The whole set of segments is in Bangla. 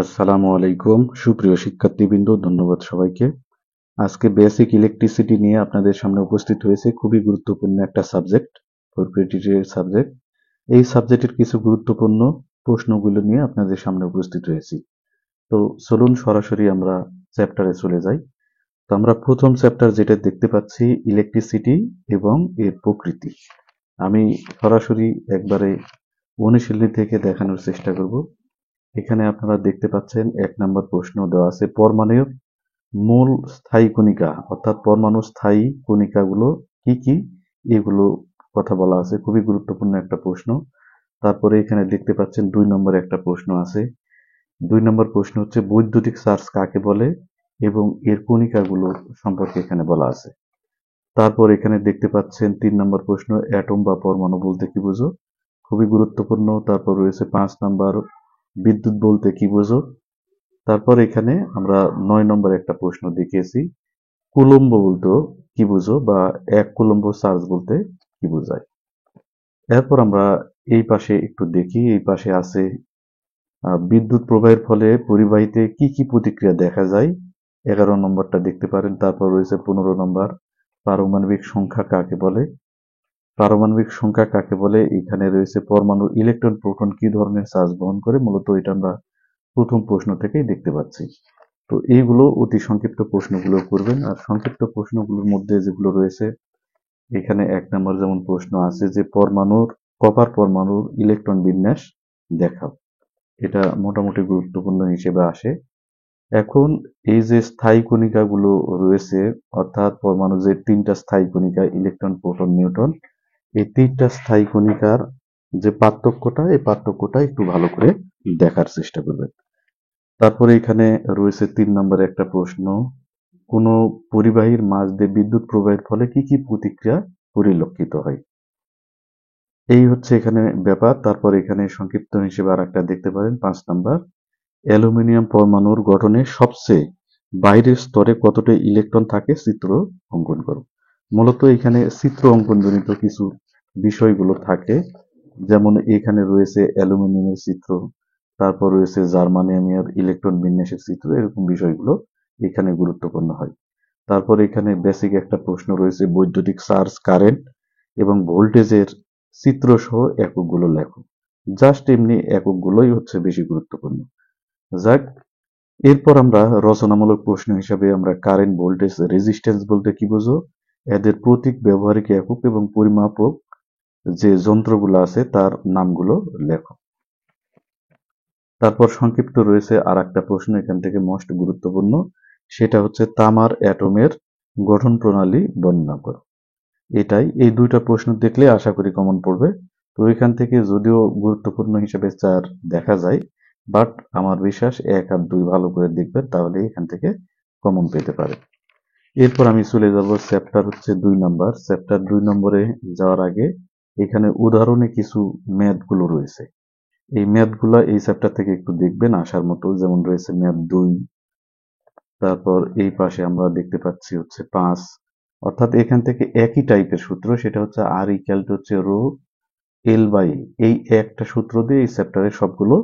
আসসালামু আলাইকুম সুপ্রিয় শিক্ষার্থীবৃন্দ, ধন্যবাদ সবাইকে। আজকে বেসিক ইলেকট্রিসিটি নিয়ে আপনাদের সামনে উপস্থিত হয়েছে। খুবই গুরুত্বপূর্ণ একটা সাবজেক্ট, প্রপ্রিয়েটরির সাবজেক্ট। এই সাবজেক্টের কিছু গুরুত্বপূর্ণ প্রশ্নগুলো নিয়ে আপনাদের সামনে উপস্থিত হয়েছি। তো চলুন সরাসরি আমরা চ্যাপ্টারে চলে যাই। তো আমরা প্রথম চ্যাপ্টার যেটা দেখতে পাচ্ছি, ইলেকট্রিসিটি এবং এর প্রকৃতি। আমি সরাসরি একবারে অনুশীলনী থেকে দেখানোর চেষ্টা করব। এখানে আপনারা দেখতে পাচ্ছেন 1 নম্বর প্রশ্ন দেওয়া আছে, পরমাণুর মূল স্থায়ী কণিকা অর্থাৎ পরমাণু স্থায়ী কণিকাগুলো কি কি, এগুলো কথা বলা আছে। খুবই গুরুত্বপূর্ণ একটা প্রশ্ন। তারপরে এখানে দেখতে পাচ্ছেন 2 নম্বরে একটা প্রশ্ন আছে। 2 নম্বর প্রশ্ন হচ্ছে বৈদ্যুতিক চার্জ কাকে বলে এবং এর কণিকাগুলো সম্পর্কে এখানে বলা আছে। তারপর এখানে দেখতে পাচ্ছেন 3 নম্বর প্রশ্ন, অ্যাটম বা পরমাণু বলতে কি বোঝো, খুবই গুরুত্বপূর্ণ। তারপর রয়েছে 5 নম্বর, বিদ্যুৎ বলতে কি বোঝো। তারপর এখানে আমরা 9 নম্বরে একটা প্রশ্ন দেখিয়েছি, কুলম্ব বলতে কি বুঝো বা 1 কুলম্ব চার্জ বলতে কি বোঝায়। এরপর আমরা এই পাশে একটু দেখি। এই পাশে আছে বিদ্যুৎ প্রবাহের ফলে পরিবাহীতে কি কি প্রতিক্রিয়া দেখা যায়, 11 নম্বরটা দেখতে পারেন। তারপর রয়েছে 15 নম্বর, পারমাণবিক সংখ্যা কাকে বলে। পারমাণবিক সংখ্যা কাকে বলে, এখানে রয়েছে পরমাণুর ইলেকট্রন প্রোটন কি ধরনের চার্জ বহন করে। মূলত এটা আমরা প্রথম প্রশ্ন থেকেই দেখতে পাচ্ছি। তো এইগুলো অতি সংক্ষিপ্ত প্রশ্নগুলো করবেন। আর সংক্ষিপ্ত প্রশ্নগুলোর মধ্যে যেগুলো রয়েছে, এখানে 1 নম্বর যেমন প্রশ্ন আছে যে কপার পরমাণুর ইলেকট্রন বিন্যাস দেখাও। এটা মোটামুটি গুরুত্বপূর্ণ হিসেবে আসে। এখন এই যে স্থায়ী কণিকাগুলো রয়েছে, অর্থাৎ পরমাণু যে 3টা স্থায়ী কণিকা, ইলেকট্রন প্রোটন নিউট্রন, এই 3টা স্থায়ী কণিকার যে পার্থক্যটা, এই পার্থক্যটা একটু ভালো করে দেখার চেষ্টা করবেন। তারপরে এখানে রয়েছে 3 নম্বরে একটা প্রশ্ন, কোন পরিবাহীর মাঝ দিয়ে বিদ্যুৎ প্রবাহের ফলে কি কি প্রতিক্রিয়া পরিলক্ষিত হয়। এই হচ্ছে এখানে ব্যাপার। তারপর এখানে সংক্ষিপ্ত হিসেবে আর একটা দেখতে পারেন 5 নাম্বার, অ্যালুমিনিয়াম পরমাণুর গঠনে সবচেয়ে বাইরের স্তরে কতটা ইলেকট্রন থাকে চিত্র অঙ্কন করো। মূলত এখানে চিত্র অঙ্কন জনিত কিছু বিষয়গুলো থাকে, যেমন এখানে রয়েছে অ্যালুমিনিয়ামের চিত্র, তারপর রয়েছে জার্মানিয়ামের ইলেকট্রন বিন্যাসের চিত্র, এরকম বিষয়গুলো এখানে গুরুত্বপূর্ণ হয়। তারপর এখানে বেসিক একটা প্রশ্ন রয়েছে, বৈদ্যুতিক চার্জ, কারেন্ট এবং ভোল্টেজের চিত্র সহ এককগুলো লেখো। জাস্ট এমনি এককগুলোই হচ্ছে বেশি গুরুত্বপূর্ণ। যাক, এরপর আমরা রচনামূলক প্রশ্ন হিসাবে আমরা কারেন্ট, ভোল্টেজ, রেজিস্ট্যান্স বলতে কি বোঝো, এদের প্রতীক, ব্যবহারিক একক এবং পরিমাপক যে যন্ত্রগুলো আছে তার নামগুলো লেখো। তারপর সংক্ষিপ্ত রয়েছে আর একটা প্রশ্ন, এখান থেকে মোস্ট গুরুত্বপূর্ণ, সেটা হচ্ছে তামার অ্যাটমের গঠন প্রণালী বর্ণনা করো। এটাই, এই 2টা প্রশ্ন দেখলে আশা করি কমন পড়বে। তো এখান থেকে যদিও গুরুত্বপূর্ণ হিসেবে 4 দেখা যায়, বাট আমার বিশ্বাস 1 আর 2 ভালো করে দেখবেন, তাহলে এখান থেকে কমন পেতে পারে। এরপর আমি চলে যাব চ্যাপ্টার হচ্ছে 2 নাম্বার। চ্যাপ্টার 2 নম্বরে যাওয়ার আগে এখানে উদাহরণে কিছু ম্যাথগুলো রয়েছে। এই ম্যাথগুলা এই চ্যাপ্টার থেকে একটু দেখবেন আসার মতো। যেমন রয়েছে ম্যাথ 2, তারপর এই পাশে আমরা দেখতে পাচ্ছি হচ্ছে 5। অর্থাৎ এখান থেকে একই টাইপের সূত্র, সেটা হচ্ছে আর ইকুয়াল টু হচ্ছে রো এল বাই, এই একটা সূত্র দিয়ে এই চ্যাপ্টারের সবগুলো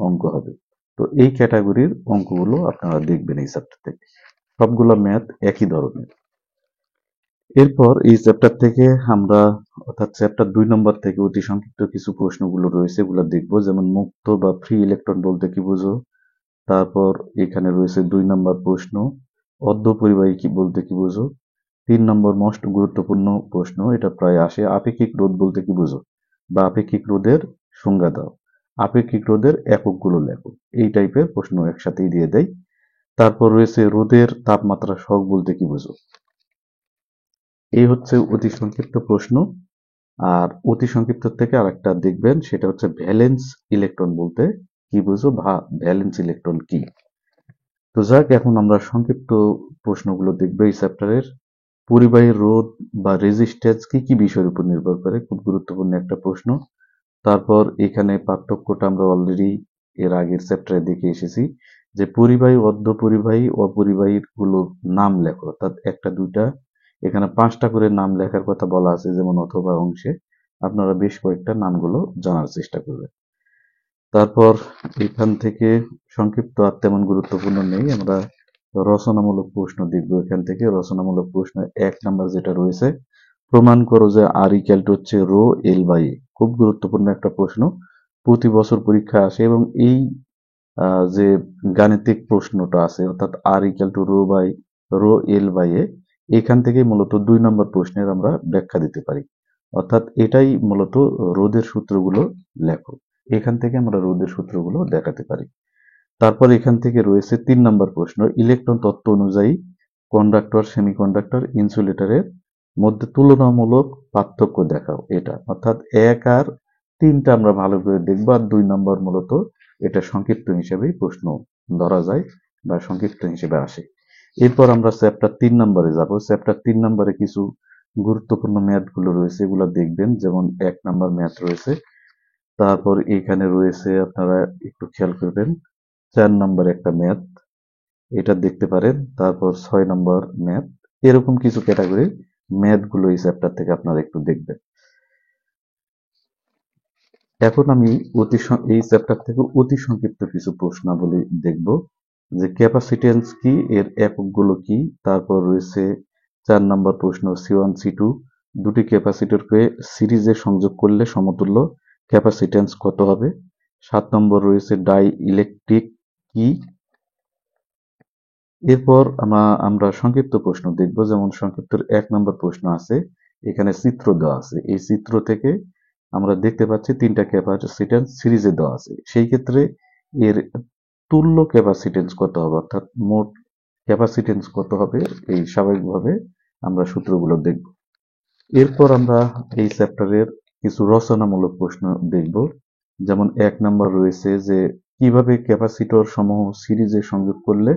অঙ্ক হবে। তো এই ক্যাটাগরির অঙ্কগুলো আপনারা দেখবেন এই চ্যাপ্টার থেকে, সবগুলো ম্যাথ একই ধরনের। এরপর এই চ্যাপ্টার থেকে আমরা, অর্থাৎ চ্যাপ্টার 2 নম্বর থেকে অতি সংক্ষিপ্ত কিছু প্রশ্নগুলো রয়েছে, এগুলো দেখবো। যেমন মুক্ত বা ফ্রি ইলেকট্রন বলতে কি বোঝো। তারপর এখানে রয়েছে 2 নম্বর প্রশ্ন, অর্ধপরিবাহী কি বলতে কি বোঝো। 3 নম্বর মোস্ট গুরুত্বপূর্ণ প্রশ্ন, এটা প্রায় আসে, আপেক্ষিক রোধ বলতে কি বোঝো বা আপেক্ষিক রোধের সংজ্ঞা দাও, আপেক্ষিক রোধের এককগুলো লেখো। এই টাইপের প্রশ্ন একসাথেই দিয়ে দেয়। তারপর রয়েছে রোধের তাপমাত্রা সহগ বলতে কি বোঝো। এই হচ্ছে অতি সংক্ষিপ্ত প্রশ্ন। আর অতি সংক্ষিপ্ত থেকে আরেকটা দেখবেন, সেটা হচ্ছে ভ্যালেন্স ইলেকট্রন বলতে কি বুঝো বা ভ্যালেন্স ইলেকট্রন কি। তো যাক, এখন আমরা সংক্ষিপ্ত প্রশ্নগুলো দেখবো এই চ্যাপ্টারের। পরিবাহীর রোধ বা রেজিস্ট্যান্স কি কি বিষয়ের উপর নির্ভর করে, খুব গুরুত্বপূর্ণ একটা প্রশ্ন। তারপর এখানে পার্থক্যটা আমরা অলরেডি এর আগের চ্যাপ্টারে দেখে এসেছি, যে পরিবাহী, অর্ধপরিবাহী, অপরিবাহীর গুলো নাম লেখো। অর্থাৎ একটা, দুইটা, এখানে 5টা করে নাম লেখার কথা বলা আছে, যেমন অথবা অংশে আপনারা বেশ কয়েকটা নামগুলো জানার চেষ্টা করবেন। তারপর এখান থেকে সংক্ষিপ্ত আর তেমন গুরুত্বপূর্ণ নেই। আমরা রচনামূলক প্রশ্ন দেখব এখান থেকে। রচনামূলক প্রশ্ন 1 নাম্বার যেটা রয়েছে, প্রমাণ করো যে আর ইকুয়াল টু হচ্ছে রো এল বাই এ। খুব গুরুত্বপূর্ণ একটা প্রশ্ন, প্রতি বছর পরীক্ষা আসে এবং এই যে গাণিতিক প্রশ্নটা আছে অর্থাৎ আর equal to rho L by A, এখান থেকে মূলত 2 নম্বর প্রশ্নের আমরা ব্যাখ্যা দিতে পারি। অর্থাৎ এটাই মূলত রোধের সূত্রগুলো লেখো, এখান থেকে আমরা রোধের সূত্রগুলো দেখাতে পারি। তারপর এখান থেকে রয়েছে 3 নম্বর প্রশ্ন, ইলেকট্রন তত্ত্ব অনুযায়ী কন্ডাক্টর, সেমিকন্ডাক্টর, ইনসুলেটরের মধ্যে তুলনামূলক পার্থক্য দেখাও। এটা অর্থাৎ 1 আর 3টা আমরা ভালো করে দেখব, আর 2 নম্বর মূলত এটা সংক্ষিপ্ত হিসেবেই প্রশ্ন ধরা যায় বা সংক্ষিপ্ত হিসেবে আসে। এরপর আমরা চ্যাপ্টার 3 নম্বরে যাব। চ্যাপ্টার 3 নম্বরে কিছু গুরুত্বপূর্ণ ম্যাথগুলো রয়েছে, এগুলো দেখবেন। যেমন 1 নম্বর ম্যাথ রয়েছে, তারপর এখানে রয়েছে, আপনারা একটু খেয়াল করবেন, 4 নম্বর একটা ম্যাথ, এটা দেখতে পারেন। তারপর 6 নম্বর ম্যাথ, এরকম কিছু ক্যাটাগরির ম্যাথগুলো এই চ্যাপ্টার থেকে আপনারা একটু দেখবেন। এখন আমি এই চ্যাপ্টার থেকে অতি সংক্ষিপ্ত কিছু প্রশ্নাবলী দেখব, যে ক্যাপাসিটেন্স কি, এর এককগুলো কি। তারপর রয়েছে 4 নম্বর প্রশ্ন, C1 C2 দুটি ক্যাপাসিটরকে সিরিজে সংযোগ করলে সমতুল্য ক্যাপাসিটেন্স কত হবে। 7 নম্বর রয়েছে ডাই ইলেকট্রিক কি। এরপর আমরা সংক্ষিপ্ত প্রশ্ন দেখব। যেমন সংক্ষিপ্তের 1 নম্বর প্রশ্ন আছে, এখানে চিত্র দেওয়া আছে। এই চিত্র থেকে আমরা দেখতে পাচ্ছি 3টা ক্যাপাসিটেন্স সিরিজে দেওয়া আছে। সেই ক্ষেত্রে এর তুল্য ক্যাপাসিটেন্স কত হবে, অর্থাৎ মোট ক্যাপাসিটেন্স কত হবে, এই স্বাভাবিকভাবে আমরা সূত্রগুলো দেখব। এরপর আমরা এই চ্যাপ্টারের কিছু রচনামূলক প্রশ্ন দেখব। যেমন 1 নম্বর রয়েছে যে কিভাবে ক্যাপাসিটর সমূহ সিরিজে সংযোগ করলে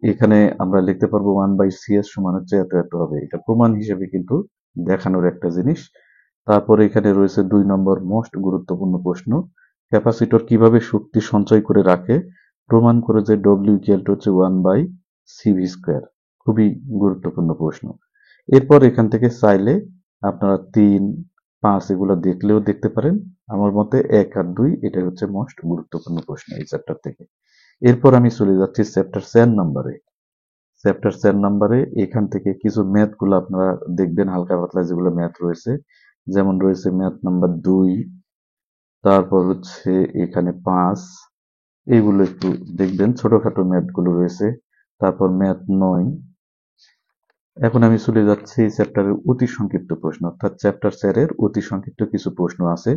এখানে আমরা লিখতে পারবো 1/CS সমান হচ্ছে এত এত হবে। এটা প্রমাণ হিসেবে কিন্তু দেখানোর একটা জিনিস। তারপরে এখানে রয়েছে 2 নম্বর মোস্ট গুরুত্বপূর্ণ প্রশ্ন, ক্যাপাসিটর কিভাবে শক্তি সঞ্চয় করে রাখে, প্রমাণ করে যে ডব্লিউ ইকুয়াল টু হচ্ছে 1/CV স্কোয়ার। খুবই গুরুত্বপূর্ণ প্রশ্ন। এরপর এখান থেকে চাইলে আপনারা 3, 5 এগুলো দেখলেও দেখতে পারেন। আমার মতে 1 আর 2 এটা হচ্ছে মোস্ট গুরুত্বপূর্ণ প্রশ্ন এই চ্যাপ্টার থেকে। এরপর আমি চলে যাচ্ছি চ্যাপ্টার 4 নম্বরে। চ্যাপ্টার 4 নম্বরে এখান থেকে কিছু ম্যাথ গুলো আপনারা দেখবেন, হালকা পাতলা যেগুলো ম্যাথ রয়েছে। যেমন রয়েছে ম্যাথ নাম্বার 2, তারপর হচ্ছে এখানে 5, এইগুলো একটু দেখবেন, ছোটখাটো ম্যাথ গুলো রয়েছে। তারপর ম্যাথ 9। এখন আমি চলে যাচ্ছি চ্যাপ্টারের অতি সংক্ষিপ্ত প্রশ্ন, অর্থাৎ চ্যাপ্টার 4 এর অতি সংক্ষিপ্ত কিছু প্রশ্ন আছে।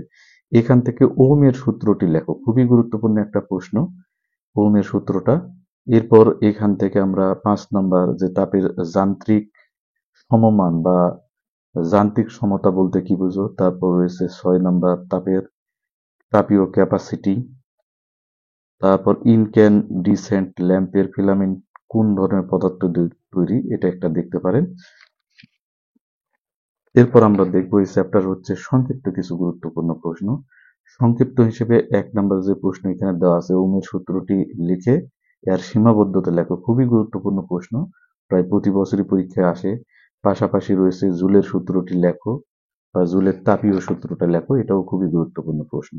এখান থেকে ওহমের সূত্রটি লেখো, খুবই গুরুত্বপূর্ণ একটা প্রশ্ন, ওহমের সূত্রটা। এরপর এখান থেকে আমরা 5 নাম্বার যে তাপের যান্ত্রিক সমমান বা যান্ত্রিক সমতা বলতে কি বুঝো। তারপর রয়েছে 6 নাম্বার তাপীয় ক্যাপাসিটি। তারপর ইনক্যান্ডিসেন্ট ল্যাম্পের ফিলামেন্ট কোন ধরনের পদার্থ দিয়ে তৈরি, এটা একটা দেখতে পারেন। এরপর আমরা দেখব এই চ্যাপ্টার হচ্ছে সংক্ষিপ্ত কিছু গুরুত্বপূর্ণ প্রশ্ন। সংক্ষিপ্ত হিসেবে 1 নাম্বার যে প্রশ্ন এখানে দেওয়া আছে, ওহমের সূত্রটি লিখে এর সীমাবদ্ধতা লেখো। খুবই গুরুত্বপূর্ণ প্রশ্ন, প্রায় প্রতি বছরই পরীক্ষায় আসে। পাশাপাশি রয়েছে জুলের সূত্রটি লেখো বা জুলের তাপীয় সূত্রটা লেখো, এটাও খুবই গুরুত্বপূর্ণ প্রশ্ন।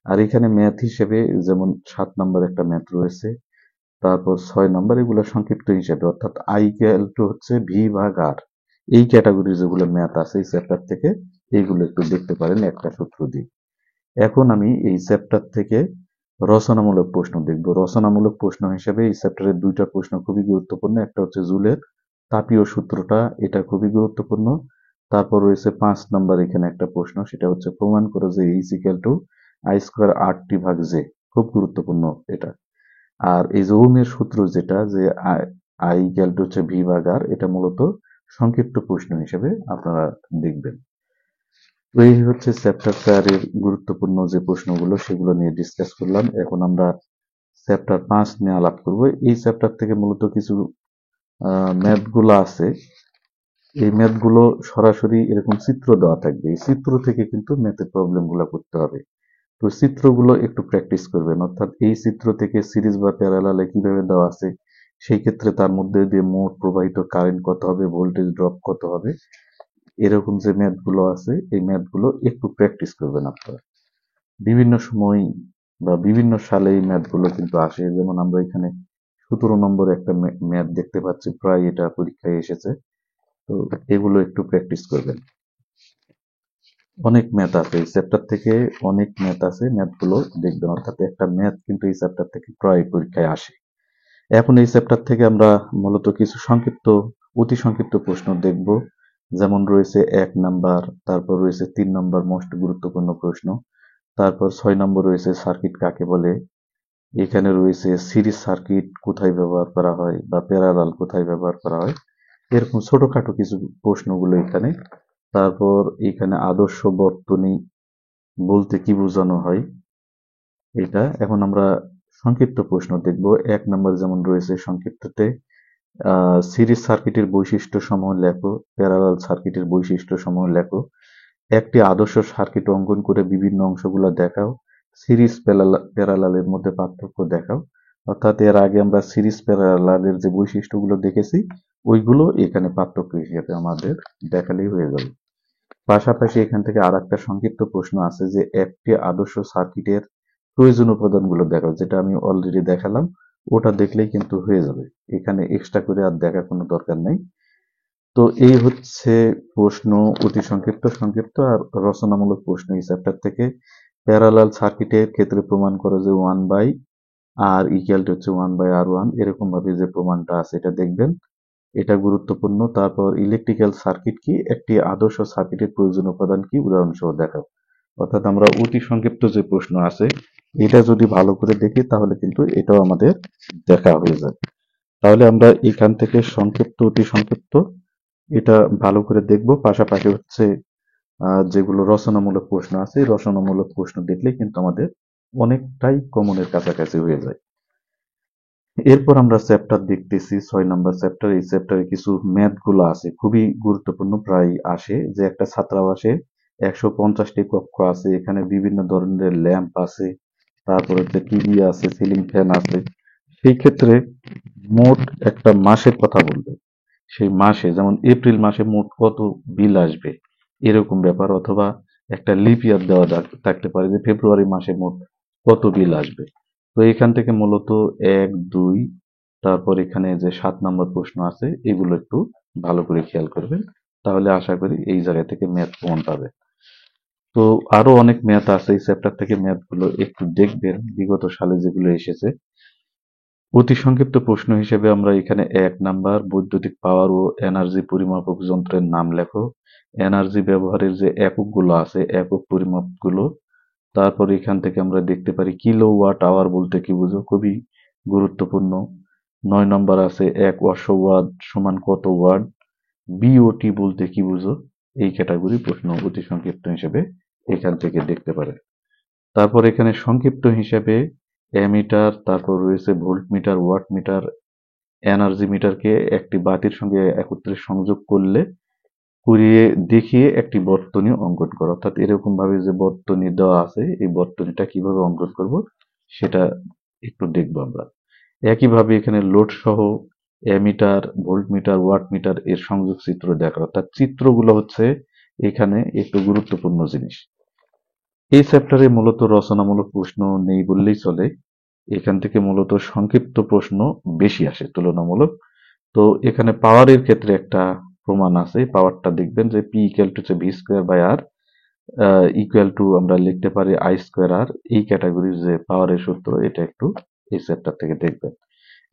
আর এখানে ম্যাথ হিসেবে যেমন 7 নাম্বার একটা ম্যাথ রয়েছে, তারপর 6 নাম্বার, এগুলো সংক্ষিপ্ত হিসেবে, অর্থাৎ আই ইকুয়াল টু হচ্ছে ভি ভাগ আর। এই ক্যাটাগরি যেগুলো ম্যাথ আছে এই চ্যাপ্টার থেকে, এইগুলো একটু দেখতে পারেন একটা সূত্র দিয়ে। এখন আমি এই চ্যাপ্টার থেকে রচনামূলক প্রশ্ন দেখব। রচনামূলক প্রশ্ন হিসেবে এই চ্যাপ্টারের 2টা প্রশ্ন খুবই গুরুত্বপূর্ণ। একটা হচ্ছে জুলের তাপীয় সূত্রটা, এটা খুবই গুরুত্বপূর্ণ। তারপর রয়েছে 5 নাম্বার এখানে একটা প্রশ্ন, সেটা হচ্ছে প্রমাণ করো যে H equal to I square R T ভাগ জে। খুব গুরুত্বপূর্ণ এটা। আর এই যে ওহমের সূত্র যেটা, যে আই ইকুয়াল টু হচ্ছে ভি ভাগ আর, এটা মূলত সংক্ষিপ্ত প্রশ্ন হিসেবে আপনারা দেখবেন। তো এই হচ্ছে চ্যাপ্টার 4 এর গুরুত্বপূর্ণ যে প্রশ্নগুলো, সেগুলো নিয়ে ডিসকাস করলাম। এখন আমরা চ্যাপ্টার 5 নিয়ে আলাপ করব। এই চ্যাপ্টার থেকে মূলত কিছু ম্যাথ গুলো আছে। এই ম্যাথ গুলো সরাসরি এরকম চিত্র দেওয়া থাকবে, এই চিত্র থেকে কিন্তু ম্যাথের প্রবলেম গুলো করতে হবে। তো চিত্রগুলো একটু প্র্যাকটিস করবেন, অর্থাৎ এই চিত্র থেকে সিরিজ বা প্যারালালে কিভাবে দেওয়া আছে, সেই ক্ষেত্রে তার মধ্যে দিয়ে মোট প্রবাহিত কারেন্ট কত হবে, ভোল্টেজ ড্রপ কত হবে, এরকম যে ম্যাথ গুলো আছে এই ম্যাথ গুলো একটু প্র্যাকটিস করবেন আপনারা। বিভিন্ন সময় বা বিভিন্ন সালে এই ম্যাথগুলো কিন্তু আসে। যেমন আমরা এখানে 17 নম্বরে একটা ম্যাথ দেখতে পাচ্ছি, প্রায় এটা পরীক্ষায় এসেছে। তো এগুলো একটু প্র্যাকটিস করবেন। অনেক ম্যাথ আছে এই চ্যাপ্টার থেকে, অনেক ম্যাথ আছে, ম্যাথগুলো দেখবেন। অর্থাৎ একটা ম্যাথ কিন্তু এই চ্যাপ্টার থেকে প্রায় পরীক্ষায় আসে। এখন এই চ্যাপ্টার থেকে আমরা মূলত কিছু সংক্ষিপ্ত, অতি সংক্ষিপ্ত প্রশ্ন দেখব। যেমন রয়েছে 1 নাম্বার, তারপর রয়েছে 3 নম্বর মোস্ট গুরুত্বপূর্ণ প্রশ্ন, তারপর 6 নম্বর রয়েছে সার্কিট কাকে বলে, এখানে রয়েছে সিরিজ সার্কিট কোথায় ব্যবহার করা হয় বা প্যারালাল কোথায় ব্যবহার করা হয়, এরকম ছোটখাটো কিছু প্রশ্নগুলো এখানে। তারপর এখানে আদর্শ বর্তনী বলতে কি বোঝানো হয় এটা। এখন আমরা সংক্ষিপ্ত প্রশ্ন দেখব। 1 নম্বর যেমন রয়েছে সংক্ষিপ্ততে, সিরিজ সার্কিটের বৈশিষ্ট্য সমূহ লেখো, প্যারালাল সার্কিটের বৈশিষ্ট্য সমূহ লেখো, একটি আদর্শ সার্কিট অঙ্কন করে বিভিন্ন অংশগুলো দেখাও, সিরিজ প্যারালালের মধ্যে পার্থক্য দেখাও। অর্থাৎ এর আগে আমরা সিরিজ প্যারালালের যে বৈশিষ্ট্যগুলো দেখেছি, ওইগুলো এখানে পার্থক্য হিসেবে আমাদের দেখালেই হয়ে যাবে। পাশাপাশি এখান থেকে আর একটা সংক্ষিপ্ত প্রশ্ন আছে যে একটি আদর্শ সার্কিটের প্রয়োজনীয় উপাদানগুলো দেখাও, যেটা আমি অলরেডি দেখালাম। ওটা দেখলেই কিন্তু হয়ে যাবে, এখানে এক্সট্রা করে আর দেখার কোনো দরকার নেই। তো এই হচ্ছে প্রশ্ন, অতি সংক্ষিপ্ত সংক্ষিপ্ত আর রচনামূলক প্রশ্ন এই চ্যাপ্টার থেকে। প্যারালাল সার্কিটের ক্ষেত্রে প্রমাণ করে যে 1/R হচ্ছে 1/R1, এরকম ভাবে যে প্রমাণটা আছে এটা দেখবেন, এটা গুরুত্বপূর্ণ। তারপর ইলেকট্রিক্যাল সার্কিট কি, একটি আদর্শ সার্কিটের প্রয়োজনীয় উপাদান কি, উদাহরণ সহ দেখাও। অর্থাৎ আমরা অতি সংক্ষিপ্ত যে প্রশ্ন আছে এটা যদি ভালো করে দেখি তাহলে কিন্তু এটাও আমাদের দেখা হয়ে যাবে। তাহলে আমরা এখান থেকে সংক্ষিপ্ত, অতি সংক্ষিপ্ত এটা ভালো করে দেখব। পাশাপাশি হচ্ছে যেগুলো রচনামূলক প্রশ্ন আছে, এই রচনামূলক প্রশ্ন দেখলে কিন্তু আমাদের অনেকটাই কমনের কাছাকাছি হয়ে যায়। এরপর আমরা চ্যাপ্টার দেখতেছি 6 নম্বর চ্যাপ্টার। এই চ্যাপ্টারে কিছু ম্যাথ গুলো আছে, খুবই গুরুত্বপূর্ণ, প্রায় আসে। যে একটা ছাত্রাবাসে 150টি কক্ষ আছে, এখানে বিভিন্ন ধরনের ল্যাম্প আছে, তারপর হচ্ছে টিভি আছে, সিলিং ফ্যান আছে। সেই ক্ষেত্রে মোট একটা মাসের কথা বলবে, সেই মাসে যেমন এপ্রিল মাসে মোট কত বিল আসবে, এরকম ব্যাপার। অথবা একটা লিপ ইয়ার দেওয়া থাকতে পারে যে ফেব্রুয়ারি মাসে মোট কত বিল আসবে। তো এখান থেকে মূলত 1, 2, তারপর এখানে যে 7 নম্বর প্রশ্ন আছে এগুলো একটু ভালো করে খেয়াল করবেন, তাহলে আশা করি এই জায়গা থেকে ম্যাথ কমন পাবে। তো আরো অনেক ম্যাথ আছে এই চ্যাপ্টার থেকে, ম্যাথ গুলো একটু দেখবেন বিগত সালে যেগুলো এসেছে। অতি সংক্ষিপ্ত প্রশ্ন হিসেবে আমরা এখানে 1 নাম্বার বৈদ্যুতিক পাওয়ার ও এনার্জি পরিমাপক যন্ত্রের নাম লেখো, এনার্জি ব্যবহারের যে এককগুলো আছে একক পরিমাপগুলো। তারপর এখান থেকে আমরা দেখতে পারি কিলোওয়াট আওয়ার বলতে কি বুঝো, খুবই গুরুত্বপূর্ণ। 9 নম্বর আছে 1 ওয়াট সমান কত ওয়াট, বিওটি বলতে কি বুঝো, এই ক্যাটাগরি প্রশ্ন অতি সংক্ষিপ্ত হিসেবে এখান থেকে দেখতে পারে। তারপর এখানে সংক্ষিপ্ত হিসেবে অ্যামিটার, তারপর রয়েছে volt metre, watt meter, energy মিটারকে একটি বাতির সঙ্গে একত্রে সংযোগ করলে করিয়ে দেখিয়ে একটি বর্তনী অঙ্কন করো। অর্থাৎ এরকম ভাবে যে বর্তনী দেওয়া আছে এই বর্তনীটা কিভাবে অঙ্কন করব সেটা একটু দেখবো আমরা। একইভাবে এখানে লোড সহ ammeter, volt metre, watt meter এর সংযোগ চিত্র দেখা। অর্থাৎ চিত্রগুলো হচ্ছে এখানে একটু গুরুত্বপূর্ণ জিনিস। এই চ্যাপ্টারে মূলত রচনামূলক প্রশ্ন নেই বললেই চলে, এখান থেকে মূলত সংক্ষিপ্ত প্রশ্ন বেশি আসে তুলনামূলক। তো এখানে পাওয়ারের ক্ষেত্রে একটা প্রমাণ আছে, পাওয়ারটা দেখবেন যে P equal to V square by R equal to আমরা লিখতে পারি আই স্কোয়ার আর। এই ক্যাটাগরির যে পাওয়ারের সূত্র এটা একটু এই চ্যাপ্টার থেকে দেখবেন।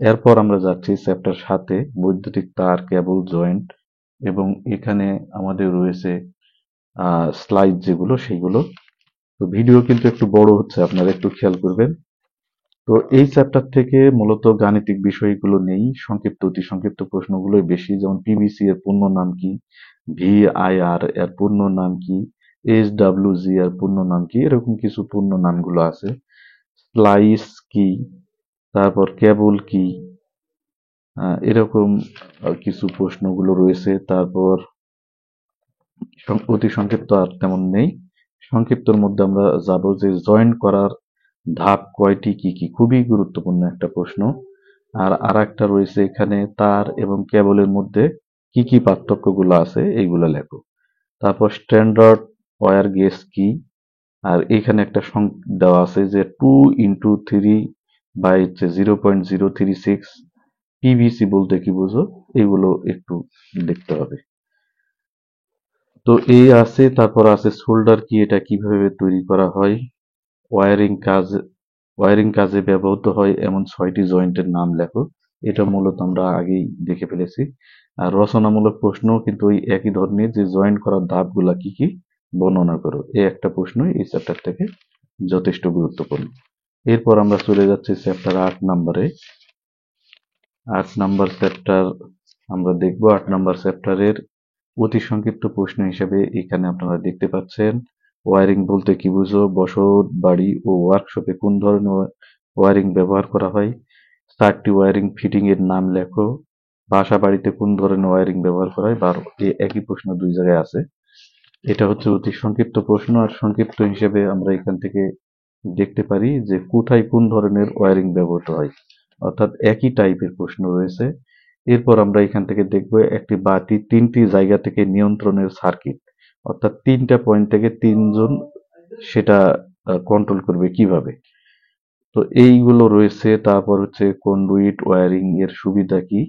এরপর আমরা যাচ্ছি চ্যাপ্টার 7-এ, বৈদ্যুতিক তার, কেবল, জয়েন্ট, এবং এখানে আমাদের রয়েছে স্লাইড যেগুলো সেগুলো। তো ভিডিও কিন্তু একটু বড় হচ্ছে, আপনারা একটু খেয়াল করবেন। তো এই চ্যাপ্টার থেকে মূলত গাণিতিক বিষয়গুলো নেই, সংক্ষিপ্ত অতি সংক্ষিপ্ত প্রশ্নগুলোই বেশি। যেমন পিভিসি এর পূর্ণ নাম কি, ভিআইআর এর পূর্ণ নাম কি, এইচডব্লিউজি এর পূর্ণ নাম কি, এরকম কিছু পূর্ণ নামগুলো আছে। স্লাইস কি, তারপর কেবল কি, এরকম কিছু প্রশ্নগুলো রয়েছে। তারপর অতি সংক্ষিপ্ত আর তেমন নেই। সংক্ষিপ্তর মধ্যে আমরা যাব যে জয়েন্ট করার ধাপ কয়টি, কি কি, খুবই গুরুত্বপূর্ণ একটা প্রশ্ন। আর আরেকটা রয়েছে এখানে তার এবং কেবলের মধ্যে কি কি পার্থক্যগুলো আছে এইগুলো লেখো। তারপর স্ট্যান্ডার্ড ওয়্যার গেজ কি, আর এখানে একটা দেওয়া আছে যে 2 × 3/0.036 পিভিসি বলতে কি বুঝো, এগুলো একটু দেখতে হবে। তো এই আছে, তারপর আছে সোল্ডার কি, এটা কিভাবে তৈরি করা হয়, ওয়ারিং কাজ ওয়ারিং কাজে ব্যবহৃত হয় এমন 6টি জয়েন্টের নাম লেখো। এটা মূলত আমরা আগেই দেখে ফেলেছি। আর রচনামূলক প্রশ্ন কিন্তু ওই একই ধরনের, যে জয়েন্ট করার ধাপগুলা কি কি বর্ণনা করো। এই একটা প্রশ্নই এই চ্যাপ্টার থেকে যথেষ্ট গুরুত্বপূর্ণ। এরপর আমরা চলে যাচ্ছি চ্যাপ্টার 8 নম্বরে। 8 নম্বর চ্যাপ্টার আমরা দেখব। 8 নম্বর চ্যাপ্টারের অতি সংক্ষিপ্ত প্রশ্ন হিসেবে এখানে আপনারা দেখতে পাচ্ছেন, ওয়ারিং বলতে কি বুঝো, বসত বাড়ি ও ওয়ার্কশপে কোন ধরনের ওয়ারিং ব্যবহার করা হয়, 4টি ওয়ারিং ফিটিং এর নাম লেখো, বাসা বাড়িতে কোন ধরনের ওয়ারিং ব্যবহার করা হয়। এই একই প্রশ্ন দুই জায়গায় আছে। এটা হচ্ছে অতি সংক্ষিপ্ত প্রশ্ন। আর সংক্ষিপ্ত হিসেবে আমরা এখান থেকে দেখতে পারি যে কোথায় কোন ধরনের ওয়ারিং ব্যবহৃত হয়, অর্থাৎ একই টাইপের প্রশ্ন রয়েছে। এরপর আমরা এখান থেকে দেখব একটি বাতি 3টি জায়গা থেকে নিয়ন্ত্রণের সার্কিট, অর্থাৎ 3টা পয়েন্ট থেকে 3জন সেটা কন্ট্রোল করবে কিভাবে। তো এইগুলো রয়েছে। তারপর হচ্ছে কন্ডুইট ওয়ারিং এর সুবিধা কি,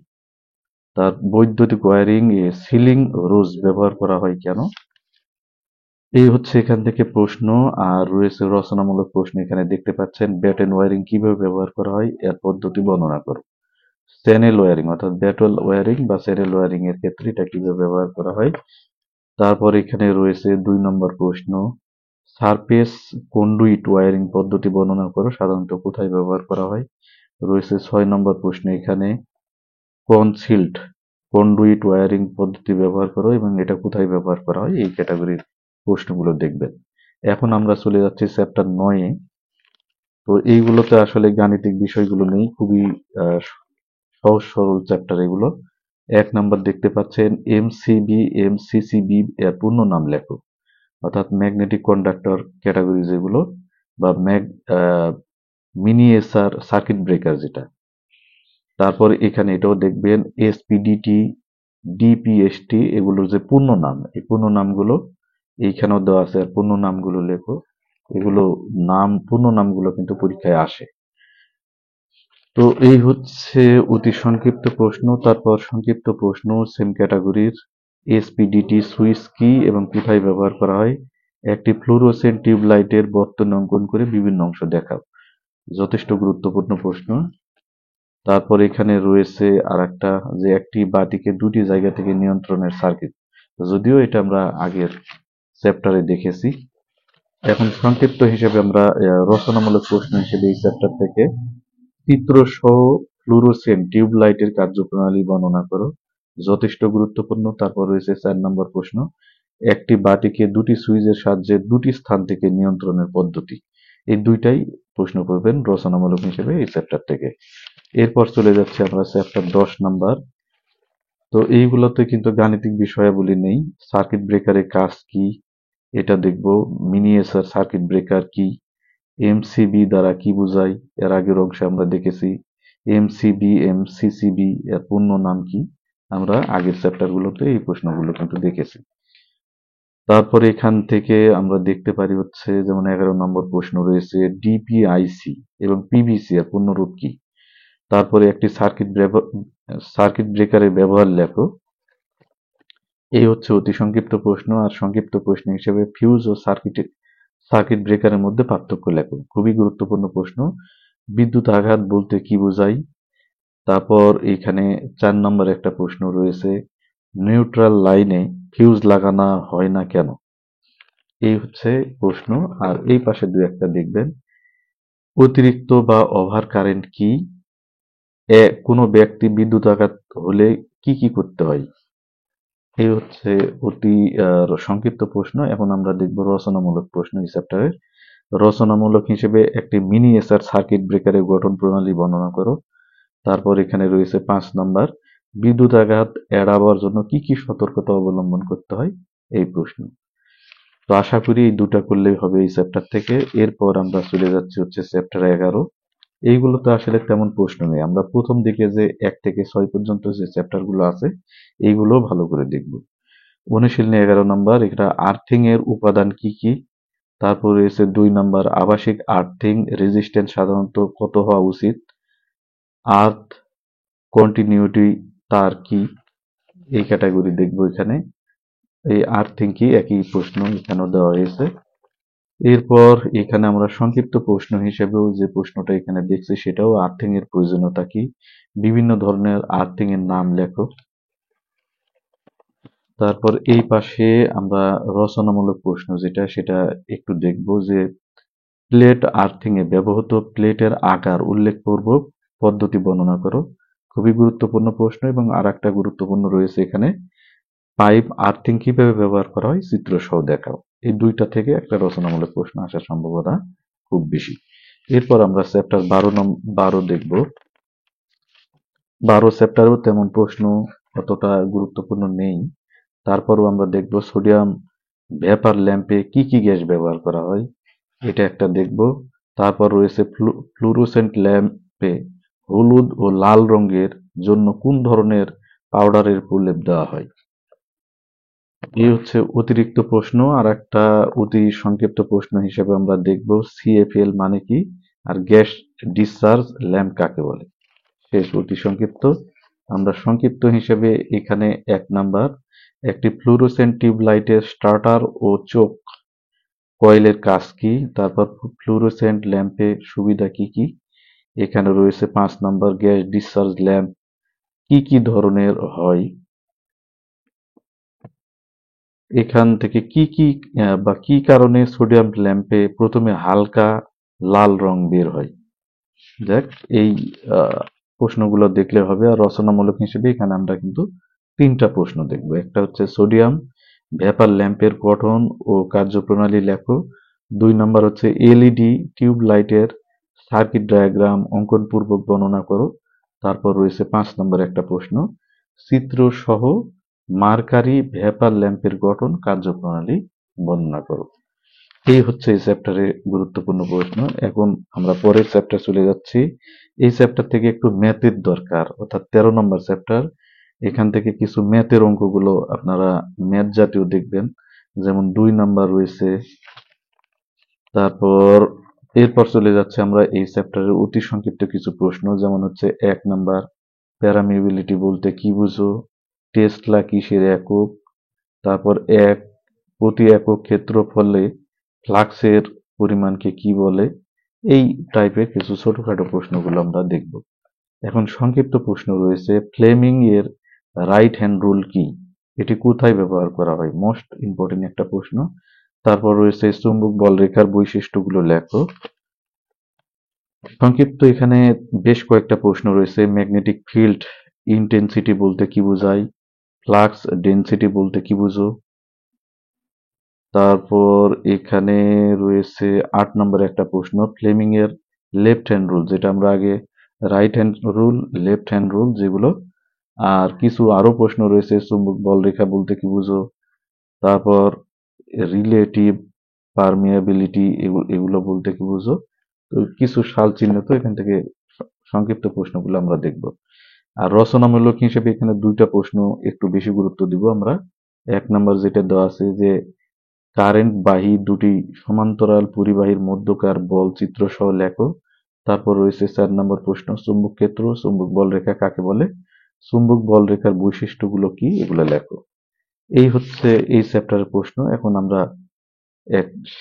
তার বৈদ্যুতিক ওয়ারিং এ সিলিং রোজ ব্যবহার করা হয় কেন। এই হচ্ছে এখান থেকে প্রশ্ন। আর রয়েছে রচনামূলক প্রশ্ন, এখানে দেখতে পাচ্ছেন ব্যাটেন ওয়ারিং কিভাবে ব্যবহার করা হয় এর পদ্ধতি বর্ণনা করো। চ্যানেল ওয়ারিং অর্থাৎ ব্যাটেল ওয়ারিং বা চ্যানেল ওয়ারিং এর ক্ষেত্রে এটা কিভাবে ব্যবহার করা হয়। তারপর এখানে রয়েছে 2 নম্বর প্রশ্ন, সারফেস কন্ডুইট ওয়ারিং পদ্ধতি বর্ণনা করো, সাধারণত কোথায় ব্যবহার করা হয়। রয়েছে 6 নম্বর প্রশ্ন, এখানে কনসিল্ড কন্ডুইট ওয়ারিং পদ্ধতি ব্যবহার করো এবং এটা কোথায় ব্যবহার করা হয়, এই ক্যাটাগরির প্রশ্নগুলো দেখবেন। এখন আমরা চলে যাচ্ছি চ্যাপ্টার 9-এ। তো এইগুলোতে আসলে গাণিতিক বিষয়গুলো নেই, খুবই আহ, সহজ সরল চ্যাপ্টার এগুলো। 1 নম্বর দেখতে পাচ্ছেন এমসিবি এমসিসিবি এর পূর্ণ নাম লেখো, অর্থাৎ ম্যাগনেটিক কন্ডাক্টর ক্যাটাগরি যেগুলো, বা মিনিয়েচার সার্কিট ব্রেকার যেটা। তারপর এখানে এটাও দেখবেন এসপিডিটি ডিপিএসটি এগুলোর যে পূর্ণ নাম, এই পূর্ণ নামগুলো এইখানেও দেওয়া আছে। আর পূর্ণ নামগুলো লেখো, এগুলো পূর্ণ নামগুলো কিন্তু পরীক্ষায় আসে। তো এই হচ্ছে অতি সংক্ষিপ্ত প্রশ্ন। তারপর সংক্ষিপ্ত প্রশ্ন সেম ক্যাটাগরির, এসপিডিটি সুইচ কি এবং কোথায় ব্যবহার করা হয়, একটি ফ্লুরোসেন্ট টিউব লাইটের বর্তনী অঙ্কন করে বিভিন্ন অংশ দেখাও। যথেষ্ট গুরুত্বপূর্ণ প্রশ্ন। তারপর এখানে রয়েছে আর একটা, যে একটি বাতিকে 2টি জায়গা থেকে নিয়ন্ত্রণের সার্কিট, যদিও এটা আমরা আগের চ্যাপ্টারে দেখেছি। এখন সংক্ষিপ্ত হিসেবে আমরা রচনামূলক প্রশ্ন হিসেবে এই চ্যাপ্টার থেকে চিত্র সহ ফ্লুরোসেন্ট টিউব লাইটের কার্যপ্রণালী বর্ণনা করো। যথেষ্ট গুরুত্বপূর্ণ। তারপর রয়েছে 4 নম্বর প্রশ্ন, একটি বাতিকে 2টি সুইচের সাহায্যে 2টি স্থান থেকে নিয়ন্ত্রণের পদ্ধতি। এই দুইটাই প্রশ্ন করবেন রচনামূলক হিসেবে এই চ্যাপ্টার থেকে। এরপর চলে যাচ্ছে আমরা চ্যাপ্টার 10 নম্বর। তো এইগুলোতে কিন্তু গাণিতিক বিষয়াবলী নেই। সার্কিট ব্রেকারের কাজ কি এটা দেখব, মিনিয়েচার সার্কিট ব্রেকার কি, এমসিবি দ্বারা কি বোঝায়, এর আগের অংশে আমরা দেখেছি। এমসিবি এমসিসিবি এর পূর্ণ নাম কি, আমরা আগের চ্যাপ্টারগুলোতে এই প্রশ্নগুলো কিন্তু দেখেছি। তারপরে এখান থেকে আমরা দেখতে পারি হচ্ছে, যেমন 11 নম্বর প্রশ্ন রয়েছে ডিপিআইসি এবং পিভিসি এর পূর্ণরূপ কি। তারপরে একটি সার্কিট ব্রেকারের ব্যবহার লেখো। এই হচ্ছে অতি সংক্ষিপ্ত প্রশ্ন। আর সংক্ষিপ্ত প্রশ্ন হিসেবে ফিউজ ও সার্কিট ব্রেকারের মধ্যে পার্থক্য লেখো। খুবই গুরুত্বপূর্ণ প্রশ্ন। বিদ্যুৎ আঘাত বলতে কি বোঝায়। তারপর এখানে 4 নম্বর একটা প্রশ্ন রয়েছে, নিউট্রাল লাইনে ফিউজ লাগানো হয় না কেন। এই হচ্ছে প্রশ্ন। আর এই পাশে দুই একটা দেখবেন, অতিরিক্ত বা ওভার কারেন্ট কি, কোনো ব্যক্তি বিদ্যুৎ আঘাত হলে কি কি করতে হয়। এই হচ্ছে অতি সংক্ষিপ্ত প্রশ্ন। এখন আমরা দেখব রচনামূলক প্রশ্ন এই চ্যাপ্টারের। রচনামূলক হিসেবে একটি মিনিয়েচার সার্কিট ব্রেকারের গঠন প্রণালী বর্ণনা করো। তারপর এখানে রয়েছে 5 নম্বর, বিদ্যুৎ আঘাত এড়াবার জন্য কি কি সতর্কতা অবলম্বন করতে হয়, এই প্রশ্ন। তো আশা করি এই দুটা করলেই হবে এই চ্যাপ্টার থেকে। এরপর আমরা চলে যাচ্ছি হচ্ছে চ্যাপ্টার 11। এইগুলোতে আসলে তেমন প্রশ্ন নেই, আমরা প্রথম দিকে যে 1 থেকে 6 পর্যন্ত যে চ্যাপ্টার গুলো আছে এইগুলো ভালো করে দেখব। অনুশীলনী 11 নম্বর, এটা আর্থিং এর উপাদান কি কি, তারপর রয়েছে 2 নাম্বার, আবাসিক আর্থিং রেজিস্ট্যান্স সাধারণত কত হওয়া উচিত? আর্থ কন্টিনিউটি তার কি? এই ক্যাটাগরি দেখবো এখানে। এই আর্থিং কি একই প্রশ্ন এখানেও দেওয়া হয়েছে। এরপর এখানে আমরা সংক্ষিপ্ত প্রশ্ন হিসেবেও যে প্রশ্নটা এখানে দেখছি সেটাও আর্থিং এর প্রয়োজনীয়তা কি, বিভিন্ন ধরনের আর্থিং এর নাম লেখো। তারপর এই পাশে আমরা রচনামূলক প্রশ্ন যেটা সেটা একটু দেখব যে প্লেট আর্থিং এ ব্যবহৃত প্লেটের আকার উল্লেখপূর্বক পদ্ধতি বর্ণনা করো। খুবই গুরুত্বপূর্ণ প্রশ্ন। এবং আর একটা গুরুত্বপূর্ণ রয়েছে এখানে, পাইপ আর্থিং কিভাবে ব্যবহার করা হয় চিত্র সহ দেখাও। এই দুইটা থেকে একটা রচনামূলক প্রশ্ন আসার সম্ভাবনা খুব বেশি। এরপর আমরা চ্যাপ্টার 12 দেখব। 12 চ্যাপ্টারেও তেমন প্রশ্ন অতটা গুরুত্বপূর্ণ নেই। তারপরও আমরা দেখব সোডিয়াম ভেপার ল্যাম্পে কি কি গ্যাস ব্যবহার করা হয়, এটা একটা দেখব। তারপর রয়েছে ফ্লুরোসেন্ট ল্যাম্পে হলুদ ও লাল রঙের জন্য কোন ধরনের পাউডারের প্রলেপ দেওয়া হয়। এই হচ্ছে অতিরিক্ত প্রশ্ন। আর একটা অতি সংক্ষিপ্ত প্রশ্ন হিসেবে আমরা দেখব সিএফএল মানে কি, আর গ্যাস ডিসচার্জ ল্যাম্প কাকে বলে। শেষ অতি সংক্ষিপ্ত। আমরা সংক্ষিপ্ত হিসেবে এখানে 1 নাম্বার, একটি ফ্লুরোসেন্ট টিউব লাইটের স্টার্টার ও চোখ কয়েলের কাজ কি, তারপর ফ্লুরোসেন্ট ল্যাম্পের সুবিধা কি কি। এখানে রয়েছে 5 নাম্বার, গ্যাস ডিসচার্জ ল্যাম্প কি কি ধরনের হয়, এখান থেকে কি কি বা কি কারণে সোডিয়াম ল্যাম্পে প্রথমে হালকা লাল রং বের হয়। দেখ এই প্রশ্নগুলো দেখলে হবে। আর রচনামূলক হিসেবে এখানে আমরা কিন্তু 3টা প্রশ্ন দেখব। একটা হচ্ছে সোডিয়াম ভেপার ল্যাম্পের গঠন ও কার্যপ্রণালী লেখো। 2 নাম্বার হচ্ছে এলইডি টিউব লাইটের সার্কিট ডায়াগ্রাম অঙ্কনপূর্বক বর্ণনা করো। তারপর রয়েছে 5 নম্বর একটা প্রশ্ন, চিত্র সহ মার্কারি ভেপার ল্যাম্পের গঠন কার্যপ্রণালী বর্ণনা করো। এই হচ্ছে এই চ্যাপ্টারের গুরুত্বপূর্ণ প্রশ্ন। এখন আমরা পরের চ্যাপ্টার চলে যাচ্ছি। এই চ্যাপ্টার থেকে একটু ম্যাথের দরকার, অর্থাৎ 13 নম্বর চ্যাপ্টার। এখান থেকে কিছু ম্যাথের অঙ্কগুলো আপনারা ম্যাথ জাতীয় দেখবেন, যেমন 2 নাম্বার রয়েছে। তারপর এরপর চলে যাচ্ছে আমরা এই চ্যাপ্টারের অতি সংক্ষিপ্ত কিছু প্রশ্ন, যেমন হচ্ছে 1 নাম্বার, প্যারামিবিলিটি বলতে কি বুঝো, টেসলা কিসের একক, তারপর প্রতি একক ক্ষেত্রফলে ফ্লাক্সের পরিমাণকে কি বলে। এই টাইপের কিছু ছোটখাটো প্রশ্নগুলো আমরা দেখব। এখন সংক্ষিপ্ত প্রশ্ন রয়েছে, ফ্লেমিং এর রাইট হ্যান্ড রুল কি, এটি কোথায় ব্যবহার করা হয়, মোস্ট ইম্পর্টেন্ট একটা প্রশ্ন। তারপর রয়েছে চুম্বক বলরেখার বৈশিষ্ট্যগুলো লেখো। সংক্ষিপ্ত এখানে বেশ কয়েকটা প্রশ্ন রয়েছে, ম্যাগনেটিক ফিল্ড ইন্টেন্সিটি বলতে কি বোঝায়, ফ্লাক্স ডেনসিটি বলতে কি বুঝো। তারপর এখানে রয়েছে 8 নম্বরে একটা প্রশ্ন, ফ্লেমিং এর লেফট হ্যান্ড রুল, যেটা আমরা আগে right hand rule left hand rule যেগুলো। আর কিছু আরো প্রশ্ন রয়েছে, চুম্বক বলরেখা বলতে কি বুঝো, তারপর রিলেটিভ পারমিয়াবিলিটি এগুলো বলতে কি বুঝো। তো কিছু সাল চিহ্ন তো এখান থেকে সংক্ষিপ্ত প্রশ্নগুলো আমরা দেখব। আর রচনামূলক হিসেবে এখানে 2টা প্রশ্ন একটু বেশি গুরুত্ব দিব আমরা। 1 নাম্বার যেটা দেওয়া আছে যে কারেন্ট বাহী দুটি সমান্তরাল পরিবাহীর মধ্যকার বল চিত্র সহ লেখো। তারপর রয়েছে 4 নম্বর প্রশ্ন, চুম্বক ক্ষেত্র চুম্বক বলরেখা কাকে বলে, চুম্বক বলরেখার বৈশিষ্ট্যগুলো কি, এগুলো লেখো। এই হচ্ছে এই চ্যাপ্টারের প্রশ্ন। এখন আমরা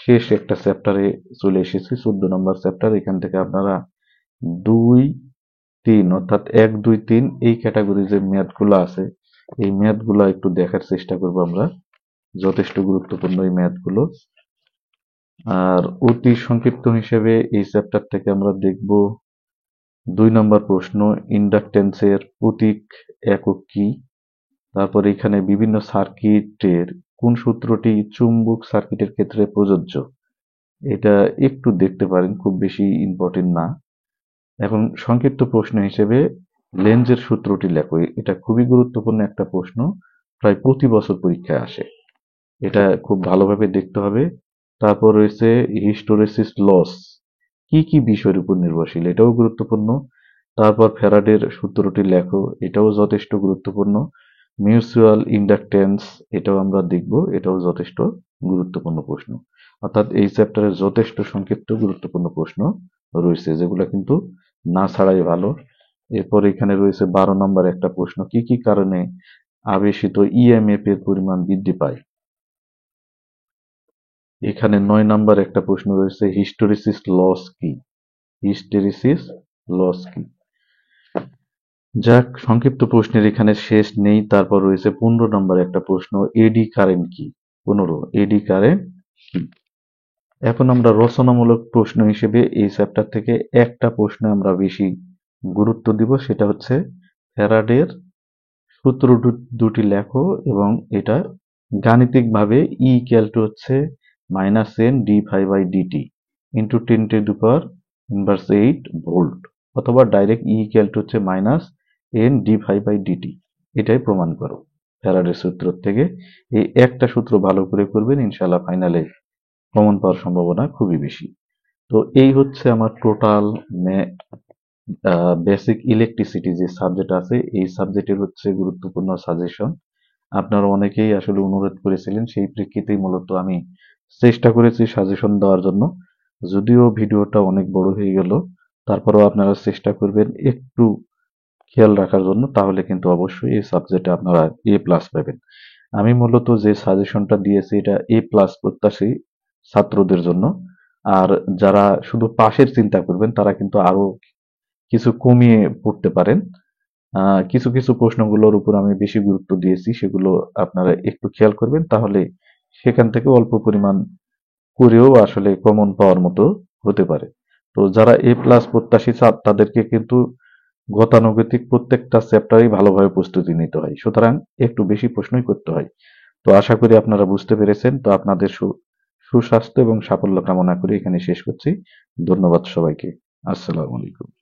শেষ একটা চ্যাপ্টারে চলে এসেছি, 14 নম্বর চ্যাপ্টার। এখান থেকে আপনারা 2, 3 অর্থাৎ 1, 2, 3 এই ক্যাটাগরি যে ম্যাথগুলো আছে এই ম্যাথগুলো একটু দেখার চেষ্টা করব আমরা। যথেষ্ট গুরুত্বপূর্ণ এই ম্যাথগুলো। আর অতি সংক্ষিপ্ত হিসেবে এই চ্যাপ্টার থেকে আমরা দেখব 2 নম্বর প্রশ্ন, ইন্ডাকটেন্সের প্রতীক একক কি। তারপর এখানে বিভিন্ন সার্কিটের কোন সূত্রটি চুম্বক সার্কিটের ক্ষেত্রে প্রযোজ্য, এটা একটু দেখতে পারেন, খুব বেশি ইম্পর্টেন্ট না। এখন সংক্ষিপ্ত প্রশ্ন হিসেবে লেন্জের সূত্রটি লেখো। এটা খুবই গুরুত্বপূর্ণ একটা প্রশ্ন, প্রায় প্রতি বছর পরীক্ষায় আসে, এটা খুব ভালোভাবে দেখতে হবে। তারপর রয়েছে হিস্টোরেসিস লস কি কি বিষয়ের উপর নির্ভরশীল, এটাও গুরুত্বপূর্ণ। তারপর ফ্যারাডের সূত্রটি লেখো, এটাও যথেষ্ট গুরুত্বপূর্ণ। মিউচুয়াল ইন্ডাকটেন্স এটাও আমরা দেখব, এটাও যথেষ্ট গুরুত্বপূর্ণ প্রশ্ন। অর্থাৎ এই চ্যাপ্টারে যথেষ্ট সংক্ষিপ্ত গুরুত্বপূর্ণ প্রশ্ন রয়েছে, যেগুলো কিন্তু না ছাড়াই ভালো। এরপর এখানে রয়েছে 12 নম্বর একটা প্রশ্ন, কি কি কারণে আবেশিত ইএমএফ এর পরিমাণ বৃদ্ধি পায়। এখানে 9 নম্বর একটা প্রশ্ন রয়েছে, হিস্টেরিসিস লস কি। হিস্টেরিসিস লস কি। যাক, সংক্ষিপ্ত প্রশ্নের এখানে শেষ নেই। তারপর রয়েছে 15 নম্বর একটা প্রশ্ন, এডি কারেন্ট কি। 15, এডি কারেন্ট কি। এখন আমরা রচনামূলক প্রশ্ন হিসেবে এই চ্যাপ্টার থেকে একটা প্রশ্নে আমরা বেশি গুরুত্ব দিব, সেটা হচ্ছে ফ্যারাডের সূত্র দুটি লেখো এবং এটা গাণিতিকভাবে ই ইকুয়াল টু হচ্ছে -n d⁵/dt ইন্টু 10⁻⁸ ভোল্ট, অথবা ডাইরেক্ট ই ইকুয়াল টু হচ্ছে -n d⁵/dt, এটাই প্রমাণ করো ফ্যারাডের সূত্র থেকে। এই একটা সূত্র ভালো করে করবেন, ইনশাল্লাহ ফাইনালে কমন পাওয়ার সম্ভাবনা খুবই বেশি। তো এই হচ্ছে আমার টোটাল বেসিক ইলেকট্রিসিটি যে সাবজেক্ট আছে, এই সাবজেক্টের হচ্ছে গুরুত্বপূর্ণ সাজেশন। আপনারা অনেকেই আসলে অনুরোধ করেছিলেন, সেই প্রেক্ষিতেই মূলত আমি চেষ্টা করেছি সাজেশন দেওয়ার জন্য। যদিও ভিডিওটা অনেক বড় হয়ে গেল, তারপরেও আপনারা চেষ্টা করবেন একটু খেয়াল রাখার জন্য, তাহলে কিন্তু অবশ্যই এই সাবজেক্টে আপনারা A+ পাবেন। আমি মূলত যে সাজেশনটা দিয়েছি এটা A+ প্রত্যাশী ছাত্রদের জন্য। আর যারা শুধু পাশের চিন্তা করবেন তারা কিন্তু আরো কিছু কমিয়ে পড়তে পারেন। কিছু কিছু প্রশ্নগুলোর উপর আমি বেশি গুরুত্ব দিয়েছি, সেগুলো আপনারা একটু খেয়াল করবেন, তাহলে সেখান থেকে অল্প পরিমাণ করেও আসলে কমন পাওয়ার মতো হতে পারে। তো যারা A+ প্রত্যাশী তাদেরকে কিন্তু গতানুগতিক প্রত্যেকটা চ্যাপ্টারেই ভালোভাবে প্রস্তুতি নিতে হয়, সুতরাং একটু বেশি প্রশ্নই করতে হয়। তো আশা করি আপনারা বুঝতে পেরেছেন। তো আপনাদের সুস্বাস্থ্য এবং সাফল্য কামনা করে এখানে শেষ করছি। ধন্যবাদ সবাইকে। আসসালামু আলাইকুম।